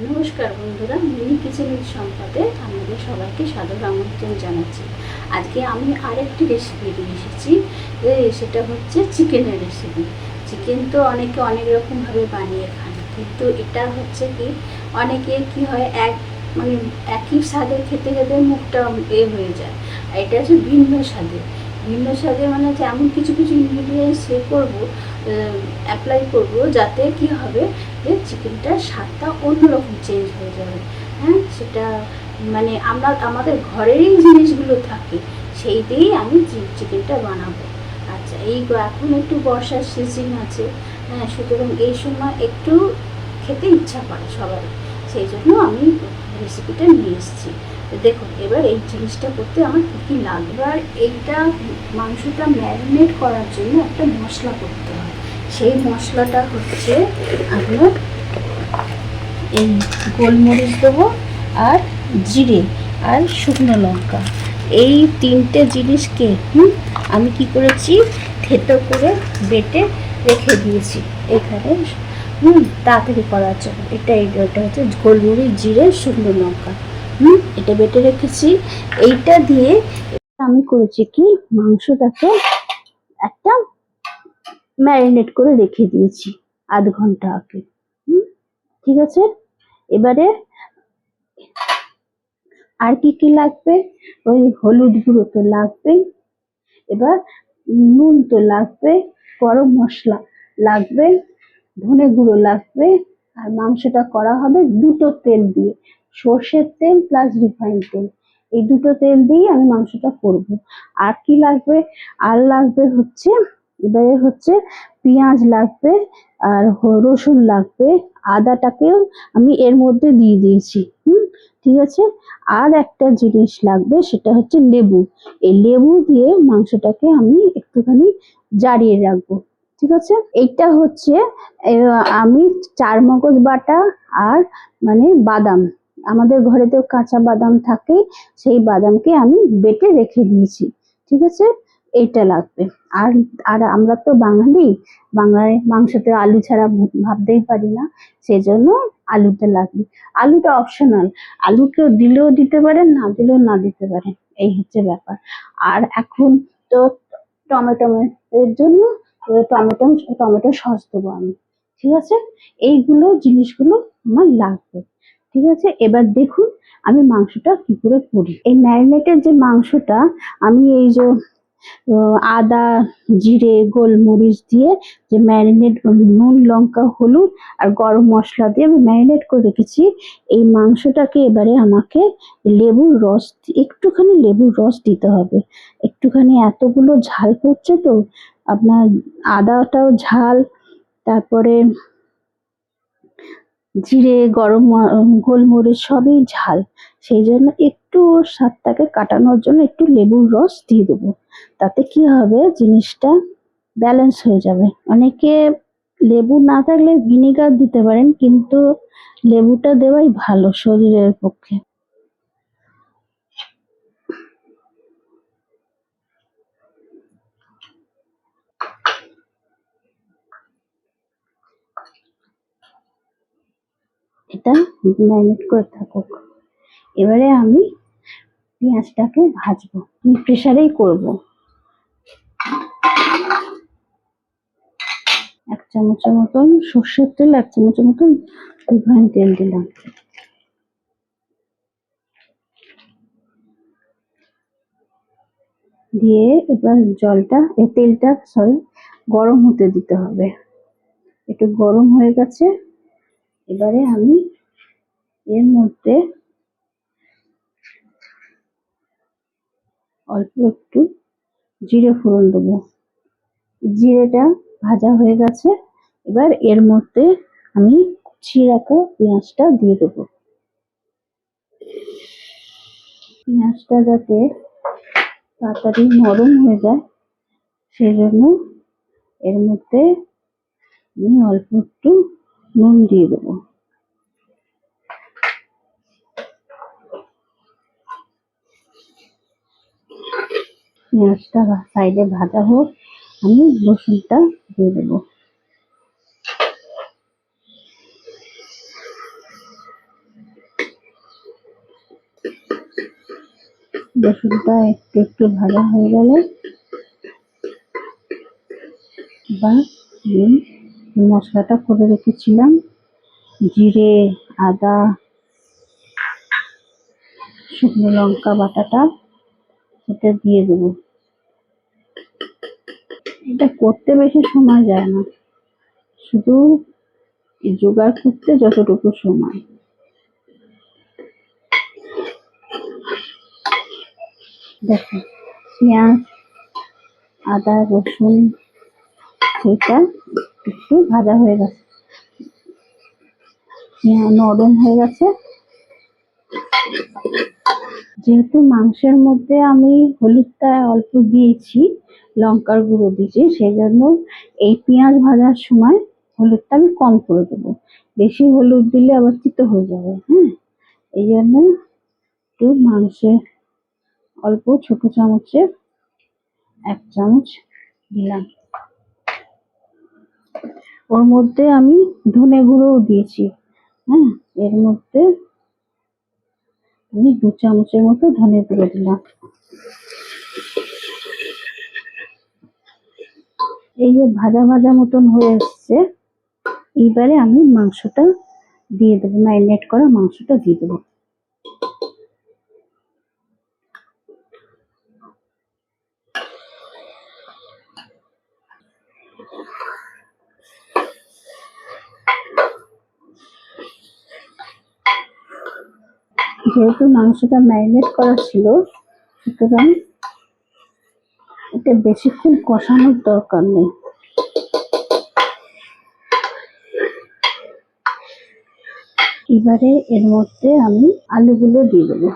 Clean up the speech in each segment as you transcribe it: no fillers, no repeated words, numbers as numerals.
নমস্কার বন্ধুরা, মিনি কিচেনের সম্পাদে আমাদের সবাইকে সাদর আমন্ত্রণ জানাচ্ছি। আজকে আমি আরেকটি রেসিপি নিয়ে এসেছি। সেটা হচ্ছে চিকেনের রেসিপি। চিকেন তো অনেকে অনেক রকমভাবে বানিয়ে খান, কিন্তু এটা হচ্ছে কি অনেকে কি হয় মানে একই স্বাদের খেতে খেতে মুখটা হয়ে যায়। আর এটা হচ্ছে ভিন্ন স্বাদের। ভিন্ন স্বাদে মানে যেমন কিছু কিছু ইনগ্রিডিয়েন্টস করবো, অ্যাপ্লাই করব, যাতে কি হবে যে চিকেনটার স্বাদটা অন্যরকম চেঞ্জ হয়ে যাবে। হ্যাঁ, সেটা মানে আমাদের ঘরেরই জিনিসগুলো থাকে, সেই দিয়েই আমি চিকেনটা বানাবো। আচ্ছা, এখন একটু বর্ষার সিজন আছে, হ্যাঁ, সুতরাং এই সময় একটু খেতে ইচ্ছা করে সবারই, সেই জন্য আমি রেসিপিটা নিয়ে এসেছি। দেখুন, এবার এই জিনিসটা করতে আমার কী কী লাগবে। আর এইটা মাংসটা ম্যারিনেট করার জন্য একটা মশলা করতে হয়। সেই মশলাটা হচ্ছে আপনার এই গোলমরিচ দেবো, আর জিরে, আর শুকনো লঙ্কা। এই তিনটে জিনিসকে আমি কি করেছি, থেতো করে বেটে রেখে দিয়েছি এখানে তাড়াতাড়ি করার জন্য। এটা হচ্ছে গোলমরিচ, জিরে, শুকনো লঙ্কা, এটা বেটে রেখেছি। এইটা দিয়ে আমি করেছি কি, মাংসটাকে একটা ম্যারিনেট করে রেখে দিয়েছি আধ ঘন্টা আগে। ঠিক আছে, এবারে আর কি কি লাগবে, ওই হলুদ গুঁড়ো তো লাগবেই, এবার নুন তো লাগবে, গরম মশলা লাগবে, ধনে গুঁড়ো লাগবে। আর মাংসটা করা হবে দুটো তেল দিয়ে, সর্ষের তেল প্লাস রিফাইন তেল। এই দুটো তেল দিয়ে আমি মাংসটা করব। আর কি লাগবে, আর লাগবে হচ্ছে এবারে হচ্ছে পেঁয়াজ লাগবে, আর রসুন লাগবে। আদাটাকেও আমি এর মধ্যে দিয়ে দিয়েছি। ঠিক আছে, আর একটা জিনিস লাগবে, সেটা হচ্ছে লেবু। এই লেবু দিয়ে মাংসটাকে আমি একটুখানি জারিয়ে রাখবো। ঠিক আছে, এইটা হচ্ছে আমি চারমগজ বাটা আর মানে বাদাম, আমাদের ঘরে তো কাঁচা বাদাম থাকে, সেই বাদামকে আমি বেটে রেখে দিয়েছি। ঠিক আছে, এইটা লাগবে। আর আর আমরা তো বাঙালি, বাংলায় মাংসতে আলু ছাড়া ভাবতেই পারি না, সেই জন্য আলুটা লাগবে। আলুটা অপশনাল, আলুকে দিলেও দিতে পারেন, না দিলেও না দিতে পারেন, এই হচ্ছে ব্যাপার। আর এখন তো টমেটো এর জন্য টমেটো সস দেবো আমি। ঠিক আছে, এইগুলো জিনিসগুলো আমার লাগবে। ঠিক আছে, এবার দেখুন আমি মাংসটা কি করে করি। এই ম্যারিনেটের যে মাংসটা, আমি এই যে আদা, জিরে, গোলমরিচ দিয়ে যে ম্যারিনেট, নুন, লঙ্কা, হলুদ আর গরম মশলা দিয়ে আমি ম্যারিনেট করে রেখেছি, এই মাংসটাকে এবারে আমাকে লেবুর রস, একটুখানি লেবুর রস দিতে হবে। একটুখানি, এতগুলো ঝাল পড়ছে তো আপনার, আদাটাও ঝাল, তারপরে জিরে, গোলমরিচ সবই ঝাল, সেই জন্য একটু ওর স্বাদটাকে কাটানোর জন্য একটু লেবুর রস দিয়ে দেবো। তাতে কি হবে, জিনিসটা ব্যালেন্স হয়ে যাবে। অনেকে লেবু না থাকলে ভিনিগার দিতে পারেন, কিন্তু লেবুটা দেওয়াই ভালো শরীরের পক্ষে। এটা ম্যারিনেট করে থাকুক। এবারে আমি পেঁয়াজটাকে ভাজবো, আমি প্রেসারেই করবো। 1 চামচের মতন সর্ষের তেল, 1 চামচের মতন রিফাইন তেল দিলাম। দিয়ে এবার তেলটা গরম হতে দিতে হবে। একটু গরম হয়ে গেছে, এবারে আমি এর মধ্যে অল্প একটু জিরে ফোড়ন দেবো। জিরেটা ভাজা হয়ে গেছে, এবার এর মধ্যে আমি কুচিয়ে রাখা পেঁয়াজটা দিয়ে দেবো। পেঁয়াজটা যাতে তাড়াতাড়ি নরম হয়ে যায়, সেই জন্য এর মধ্যে আমি অল্প একটু নুন দিয়ে দেবো। পেঁয়াজটা সাইডে ভাজা হোক, আমি রসুনটা দিয়ে দেবো। রসুনটা একটু একটু ভাজা হয়ে গেলে বা মশলাটা করে রেখেছিলাম, জিরে, আদা, শুকনো লঙ্কা বাটাটা, এটা দিয়ে দেবো। এটা করতে বেশি সময় যায় না, শুধু জোগাড় করতে যতটুকু সময়। দেখো, পেঁয়াজ, আদা, রসুন সেটা একটু ভাজা হয়ে গেছে, নরম হয়ে গেছে। যেহেতু মাংসের মধ্যে আমি হলুদটা অল্প দিয়েছি, লঙ্কার গুঁড়ো দিয়েছি, সেই জন্য এই পেঁয়াজ ভাজার সময় হলুদটা আমি কম করে দেবো। বেশি হলুদ দিলে আবার তিতো হয়ে যাবে। হ্যাঁ, এই জন্য একটু মাংসে অল্প ছোট চামচে 1 চামচ দিলাম। ওর মধ্যে আমি ধনে গুঁড়োও দিয়েছি। হ্যাঁ, এর মধ্যে আমি 2 চামচের মতো ধনে গুঁড়ো দিলাম। এই যে ভাজা ভাজা মতন হয়ে এসছে, এইবারে আমি মাংসটা দিয়ে দেবো, ম্যারিনেট করা মাংসটা দিয়ে দেবো। যেহেতু মাংসটা ম্যারিনেট করা ছিল, সুতরাং এটা বেশিক্ষণ কষানোর দরকার নেই। এবারে এর মধ্যে আমি আলুগুলো দিয়ে দেবো।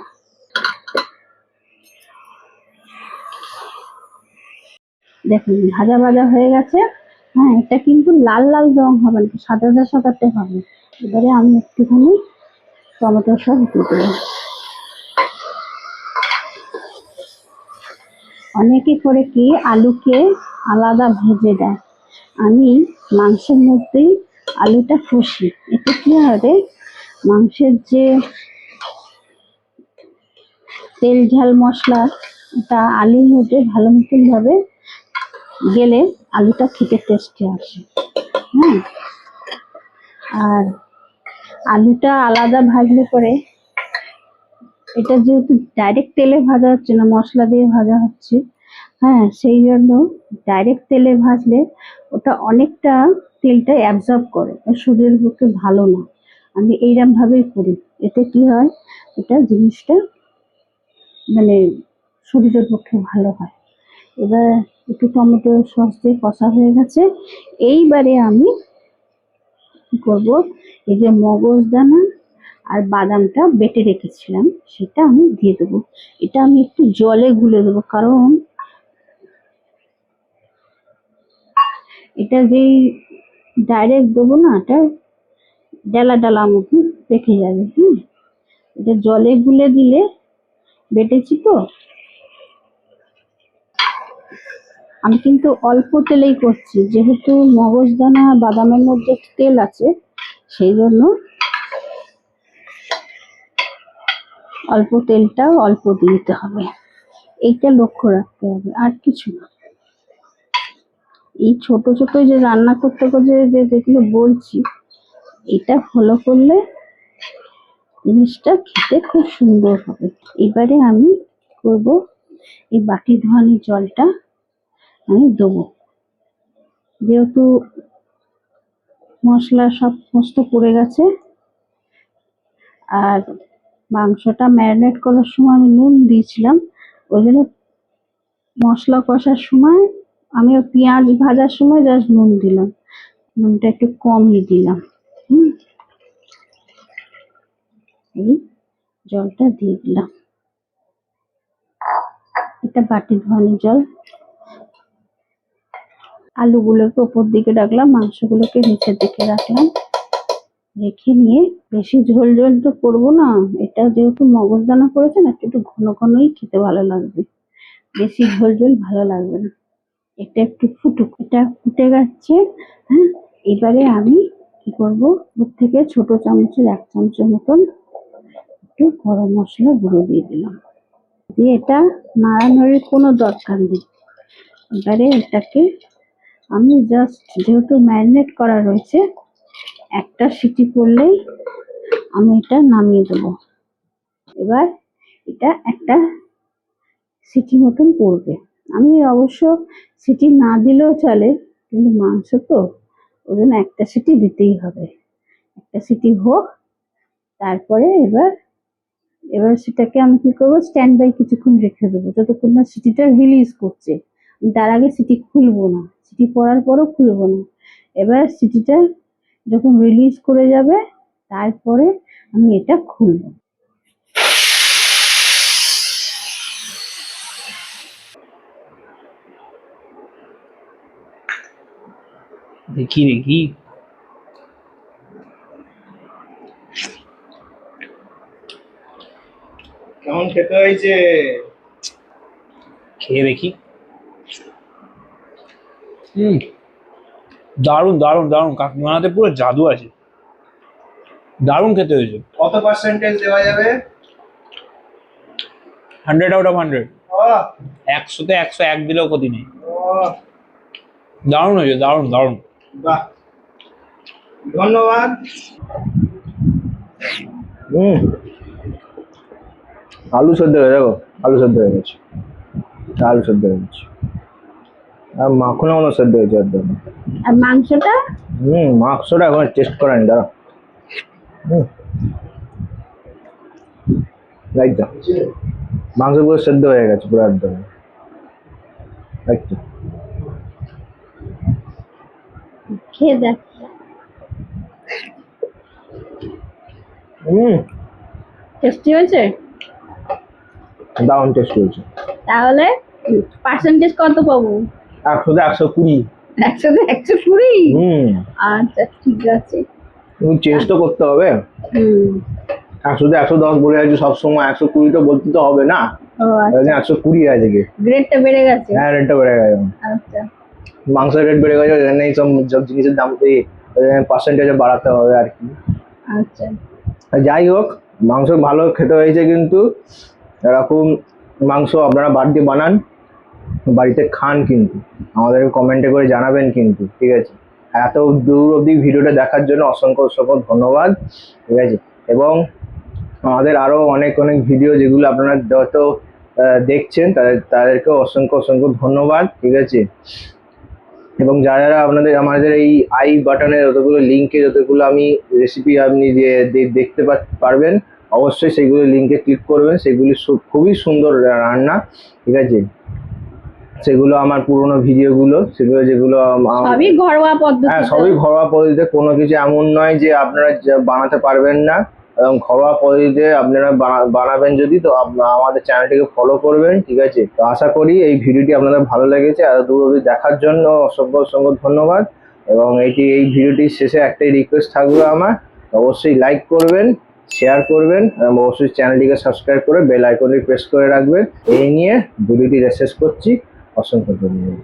দেখুন, ভাজা ভাজা হয়ে গেছে। হ্যাঁ, এটা কিন্তু লাল লাল রং হবে না, সাদাতে সাদাতে হবে। এবারে আমি একটুখানি টমেটো সস দিয়ে দেবো। অনেকে করে কি আলুকে আলাদা ভেজে দেয়, আমি মাংসের মধ্যেই আলুটা কষি। এতে কি হবে, মাংসের যে তেল ঝাল মশলা ওটা আলুর মধ্যে ভালো মতন ভাবে গেলে আলুটা খেতে টেস্টি আসে। হ্যাঁ, আর আলুটা আলাদা ভাজলে পরে, এটা যেহেতু ডাইরেক্ট তেলে ভাজা হচ্ছে না, মশলা দিয়ে ভাজা হচ্ছে, হ্যাঁ, সেই জন্য ডাইরেক্ট তেলে ভাজলে ওটা অনেকটা তেলটা অ্যাবজর্ব করে, শরীরের পক্ষে ভালো না। আমি এইরকম ভাবেই করি, এতে কি হয়, এটা জিনিসটা মানে শরীরের পক্ষে ভালো হয়। এবার একটু টমেটো সস দিয়ে কষা হয়ে গেছে। এইবারে আমি কি করব, এই যে মগজদানা আর বাদামটা বেটে রেখেছিলাম সেটা আমি দিয়ে দেবো। এটা আমি একটু জলে গুলে দেবো, কারণ এটা যেই ডাইরেক্ট দেবো না, এটা ডালা ডালা মতো রেখে যাবে। হ্যাঁ, এটা জলে গুলে দিলে, বেটেছি তো, আমি কিন্তু অল্প তেলেই করছি, যেহেতু মগজদানা বাদামের মধ্যে তেল আছে, সেই জন্য অল্প তেলটা অল্প দিতে হবে। এইটা লক্ষ্য রাখতে হবে, আর কিছু না। এই ছোট ছোট যে রান্না করতে করতে যেগুলো বলছি, এটা ফলো করলে জিনিসটা খেতে খুব সুন্দর হবে। এবারে আমি করব, এই বাটি ধোয়ানি জলটা আমি দেবো। যেহেতু মশলা সমস্ত পড়ে গেছে, আর মাংসটা ম্যারিনেট করার সময় আমি নুন দিয়েছিলাম, ওই জন্য মশলা কষার সময় আমি পেঁয়াজ ভাজার সময় জাস্ট নুন দিলাম, নুনটা একটু কমই দিলাম। এই জলটা দিয়ে দিলাম, এটা বাটি ধোয়ানি জল। আলুগুলোকে ওপর দিকে রাখলাম, মাংসগুলোকে নিচের দিকে রাখলাম, রেখে নিয়ে বেশি ঝোল ঝোল তো করবো না, এটা যেহেতু মগজদানা করেছে না, একটু ঘন ঘনই খেতে ভালো লাগবে, বেশি ঝোল ঝোল ভালো লাগবে না। এটা একটু ফুটুক, এটা ফুটে গেছে। হ্যাঁ, এবারে আমি কি করবো, ওর থেকে ছোট চামচের 1 চামচের মতন একটু গরম মশলা গুঁড়ো দিয়ে দিলাম। দিয়ে এটা নাড়ানাড়ির কোনো দরকার নেই। এবারে এটাকে আমি জাস্ট, যেহেতু ম্যারিনেট করা রয়েছে, একটা সিটি পড়লেই আমি এটা নামিয়ে দেবো। এবার এটা একটা সিটি মতন পড়বে। আমি অবশ্য সিটি না দিলেও চলে, কিন্তু মাংস তো, ওই জন্য একটা সিটি দিতেই হবে। একটা সিটি হোক, তারপরে এবার এবার সেটাকে আমি কি করবো, স্ট্যান্ড বাই কিছুক্ষণ রেখে দেবো, যতক্ষণ না সিটিটা রিলিজ করছে। আমি তার আগে সিটি খুলবো না, সিটি পড়ার পরও খুলবো না। এবার সিটিটা যখন রিলিজ করে যাবে, তারপরে আমি এটা খুলবো। দেখি দেখি। কেমন খেতে হয়েছে? খেয়ে দেখি। দারুণ দারুণ দারুণ, কাকিমানাতে পুরো জাদু আছে। দারুণ খেতে হয়েছে। কত পার্সেন্টেজ দেওয়া যাবে? 100 out of 100। বাহ, 100-তে 101 দিলেও ক্ষতি নেই। বাহ, দারুণ হয়েছে, দারুণ দারুণ। বাহ, ধন্যবাদ। আলু সেদ্ধ হয়ে দেখো, আলু সেদ্ধ হয়ে গেছে, আলু সেদ্ধ হয়ে গেছে, আর মাখনও মনে সেদ্ধ হয়েছে একদম। আর মাংসটা মাংসটা এখন টেস্ট করেনি, দাঁড়া। রাইট, মাংস পুরো সেদ্ধ হয়ে গেছে পুরো একদম। রাইট, খেয়ে দেখ। টেস্টি হয়েছে? দারুণ টেস্ট হয়েছে। তাহলে পার্সেন্টেজ কত পাবো? 100-তে 120। 100-তে 120? আচ্ছা, ঠিক আছে। তুমি চেঞ্জ তো করতে হবে। 100-তে 110 বলে আছে সবসময়, 120 তো বলতে তো হবে না। ও আচ্ছা, 120 আছে কি? গ্রেডটা বেড়ে গেছে। হ্যাঁ, রেটটা বেড়ে গেছে। আচ্ছা, মাংসের রেট বেড়ে গেছে, এই সব জিনিসের দাম পার্সেন্টেজে বাড়াতে হবে আর কি। আচ্ছা। যাই হোক, মাংস ভালো খেতে হয়েছে, কিন্তু এরকম মাংস আপনারা বাড়িতে বানান, বাড়িতে খান, কিন্তু আমাদেরকে কমেন্টে করে জানাবেন কিন্তু, ঠিক আছে? এত দূর অবধি ভিডিওটা দেখার জন্য অসংখ্য অসংখ্য ধন্যবাদ, ঠিক আছে? এবং আমাদের আরও অনেক অনেক ভিডিও যেগুলো আপনারা যত দেখছেন, তাদেরকেও অসংখ্য অসংখ্য ধন্যবাদ, ঠিক আছে? এবং যারা যারা আমাদের এই আই বাটনে যতগুলো লিঙ্কে যতগুলো আমি রেসিপি আপনি যে দেখতে পারবেন, অবশ্যই সেগুলো লিঙ্কে ক্লিক করবেন। সেগুলি খুবই সুন্দর রান্না, ঠিক আছে? সেগুলো আমার পুরোনো ভিডিওগুলো, সেগুলো যেগুলো সবই ঘরোয়া পদ্ধতি। হ্যাঁ, সবই ঘরোয়া পদ্ধতিতে, কোনো কিছু এমন নয় যে আপনারা বানাতে পারবেন না। এবং ঘরোয়া পদ্ধতিতে আপনারা বানাবেন যদি, তো আমাদের চ্যানেলটিকে ফলো করবেন, ঠিক আছে? তো আশা করি এই ভিডিওটি আপনাদের ভালো লেগেছে। এত দূর অবধি দেখার জন্য অসংখ্য অসংখ্য ধন্যবাদ। এবং এই ভিডিওটির শেষে একটাই রিকোয়েস্ট থাকবে আমার, অবশ্যই লাইক করবেন, শেয়ার করবেন, এবং অবশ্যই চ্যানেলটিকে সাবস্ক্রাইব করে বেল আইকনটি প্রেস করে রাখবেন। এই নিয়ে ভিডিওটি শেষ করছি। অসংখ্য ধন্যবাদ।